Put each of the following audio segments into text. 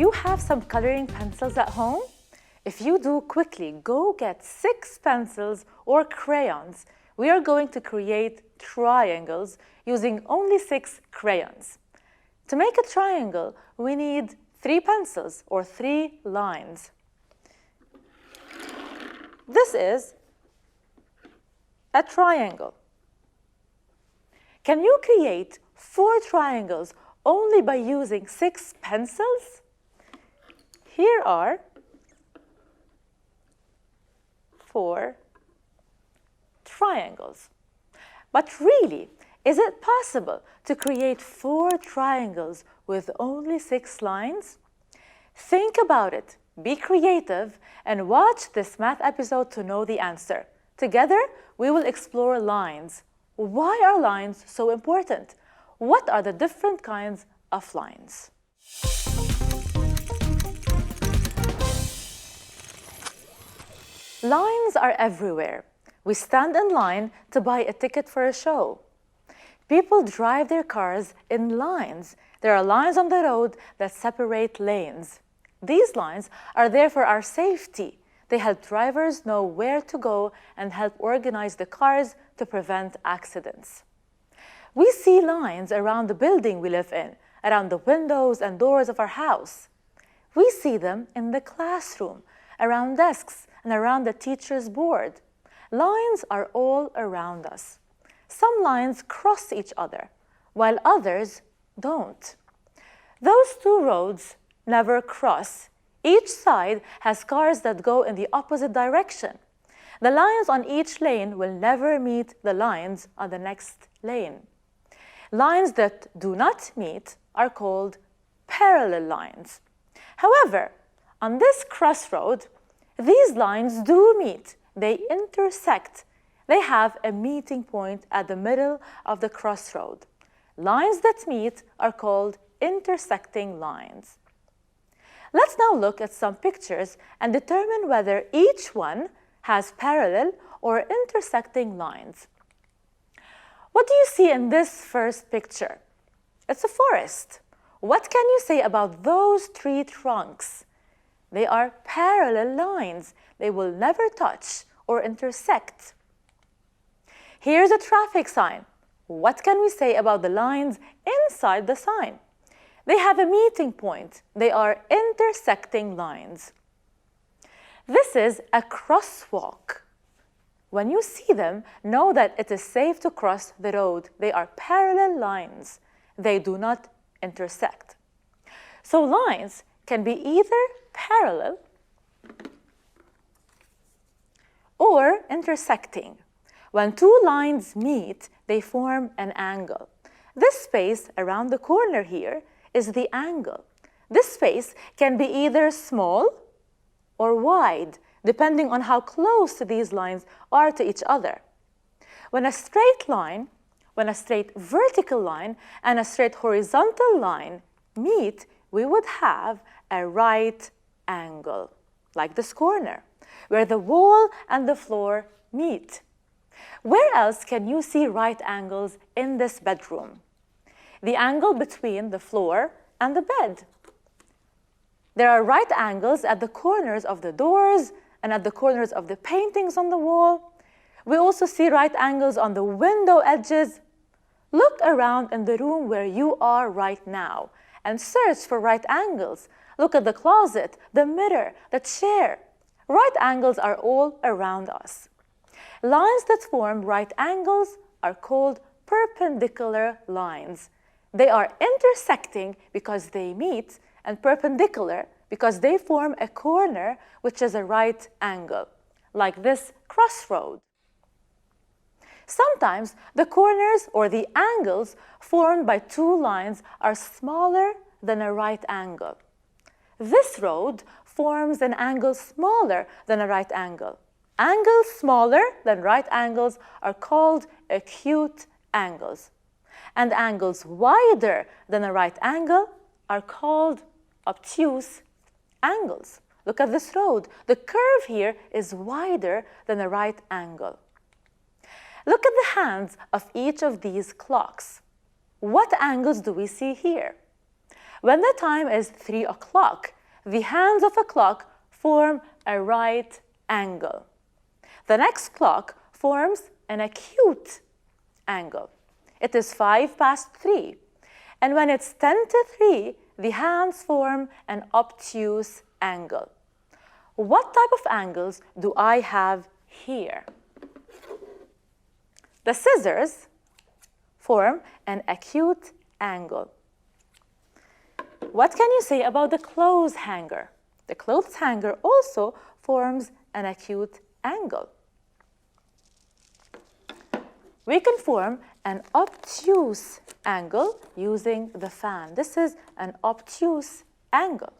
you have some coloring pencils at home? If you do, quickly go get 6 pencils or crayons. We are going to create triangles using only 6 crayons. To make a triangle, we need 3 pencils or 3 lines. This is a triangle. Can you create 4 triangles only by using 6 pencils? Here are 4 triangles. But really, is it possible to create 4 triangles with only 6 lines? Think about it, be creative, and watch this math episode to know the answer. Together, we will explore lines. Why are lines so important? What are the different kinds of lines? Lines are everywhere. We stand in line to buy a ticket for a show. People drive their cars in lines. There are lines on the road that separate lanes. These lines are there for our safety. They help drivers know where to go and help organize the cars to prevent accidents. We see lines around the building we live in, around the windows and doors of our house. We see them in the classroom, around desks, and around the teacher's board. Lines are all around us. Some lines cross each other, while others don't. Those 2 roads never cross. Each side has cars that go in the opposite direction. The lines on each lane will never meet the lines on the next lane. Lines that do not meet are called parallel lines. However, on this crossroad, these lines do meet. They intersect. They have a meeting point at the middle of the crossroad. Lines that meet are called intersecting lines. Let's now look at some pictures and determine whether each one has parallel or intersecting lines. What do you see in this first picture? It's a forest. What can you say about those 3 trunks? They are parallel lines. They will never touch or intersect. Here's a traffic sign. What can we say about the lines inside the sign? They have a meeting point. They are intersecting lines. This is a crosswalk. When you see them, know that it is safe to cross the road. They are parallel lines. They do not intersect. So lines can be either parallel or intersecting. When 2 lines meet, they form an angle. This space around the corner here is the angle. This space can be either small or wide, depending on how close these lines are to each other. When a straight vertical line and a straight horizontal line meet, we would have a right angle, like this corner, where the wall and the floor meet. Where else can you see right angles in this bedroom? The angle between the floor and the bed. There are right angles at the corners of the doors and at the corners of the paintings on the wall. We also see right angles on the window edges. Look around in the room where you are right now and search for right angles. Look at the closet, the mirror, the chair. Right angles are all around us. Lines that form right angles are called perpendicular lines. They are intersecting because they meet, and perpendicular because they form a corner, which is a right angle, like this crossroad. Sometimes the corners or the angles formed by 2 lines are smaller than a right angle. This road forms an angle smaller than a right angle. Angles smaller than right angles are called acute angles. And angles wider than a right angle are called obtuse angles. Look at this road. The curve here is wider than a right angle. Look at the hands of each of these clocks. What angles do we see here? When the time is 3 o'clock, the hands of a clock form a right angle. The next clock forms an acute angle. It is 5 past 3. And when it's 10 to 3, the hands form an obtuse angle. What type of angles do I have here? The scissors form an acute angle. What can you say about the clothes hanger? The clothes hanger also forms an acute angle. We can form an obtuse angle using the fan. This is an obtuse angle.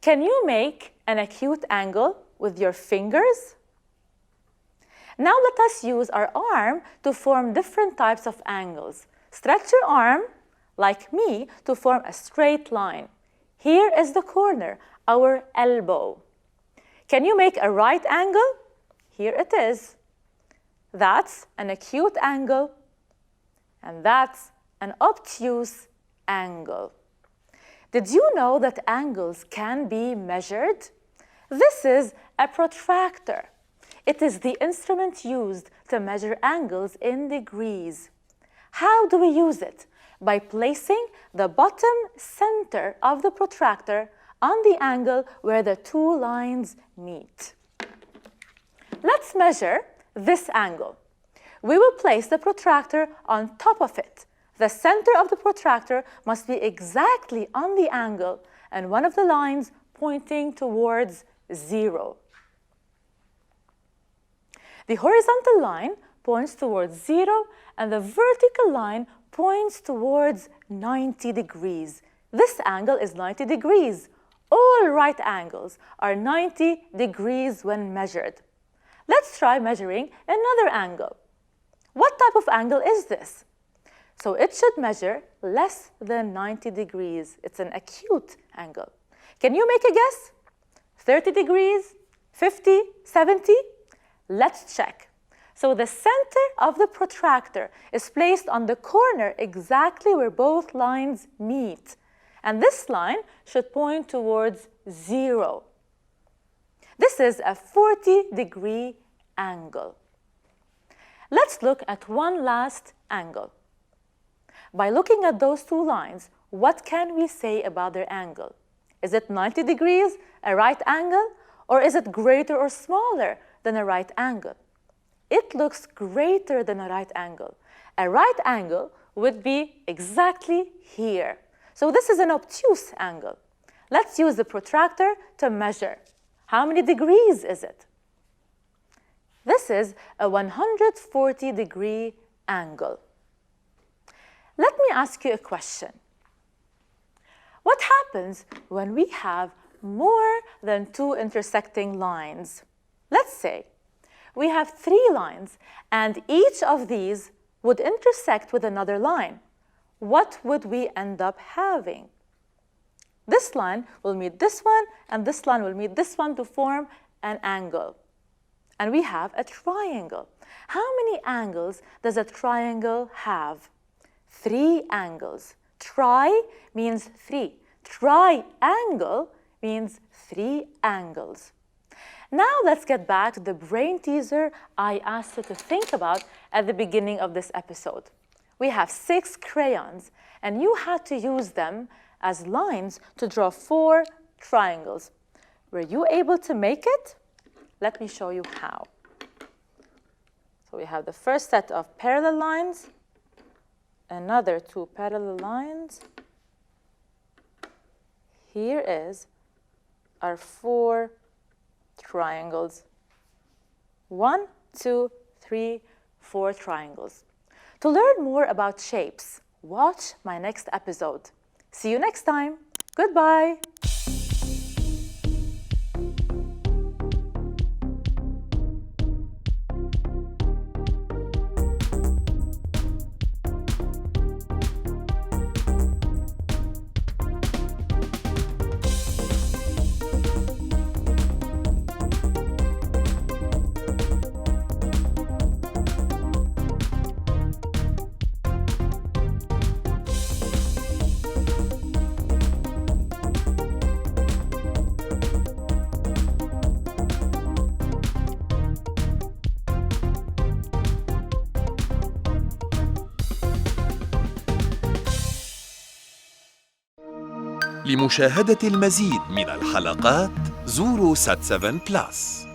Can you make an acute angle with your fingers? Now let us use our arm to form different types of angles. Stretch your arm, like me, to form a straight line. Here is the corner, our elbow. Can you make a right angle? Here it is. That's an acute angle, and that's an obtuse angle. Did you know that angles can be measured? This is a protractor. It is the instrument used to measure angles in degrees. How do we use it? By placing the bottom center of the protractor on the angle where the two lines meet. Let's measure this angle. We will place the protractor on top of it. The center of the protractor must be exactly on the angle and one of the lines pointing towards 0. The horizontal line points towards 0 and the vertical line points towards 90 degrees. This angle is 90 degrees. All right angles are 90 degrees when measured. Let's try measuring another angle. What type of angle is this? So it should measure less than 90 degrees. It's an acute angle. Can you make a guess? 30 degrees? 50? 70? Let's check. So the center of the protractor is placed on the corner exactly where both lines meet. And this line should point towards 0. This is a 40-degree angle. Let's look at one last angle. By looking at those two lines, what can we say about their angle? Is it 90 degrees, a right angle, or is it greater or smaller than a right angle? It looks greater than a right angle. A right angle would be exactly here. So this is an obtuse angle. Let's use the protractor to measure. How many degrees is it? This is a 140-degree angle. Let me ask you a question. What happens when we have more than two intersecting lines? Let's say we have 3 lines, and each of these would intersect with another line. What would we end up having? This line will meet this one, and this line will meet this one to form an angle. And we have a triangle. How many angles does a triangle have? 3 angles. Tri means 3. Triangle means 3 angles. Now let's get back to the brain teaser I asked you to think about at the beginning of this episode. We have 6 crayons, and you had to use them as lines to draw 4 triangles. Were you able to make it? Let me show you how. So we have the first set of parallel lines, another 2 parallel lines. Here is our 4 triangles. 1, 2, 3, 4 triangles. To learn more about shapes, watch my next episode. See you next time. Goodbye. لمشاهدة المزيد من الحلقات زوروا سات 7 بلس.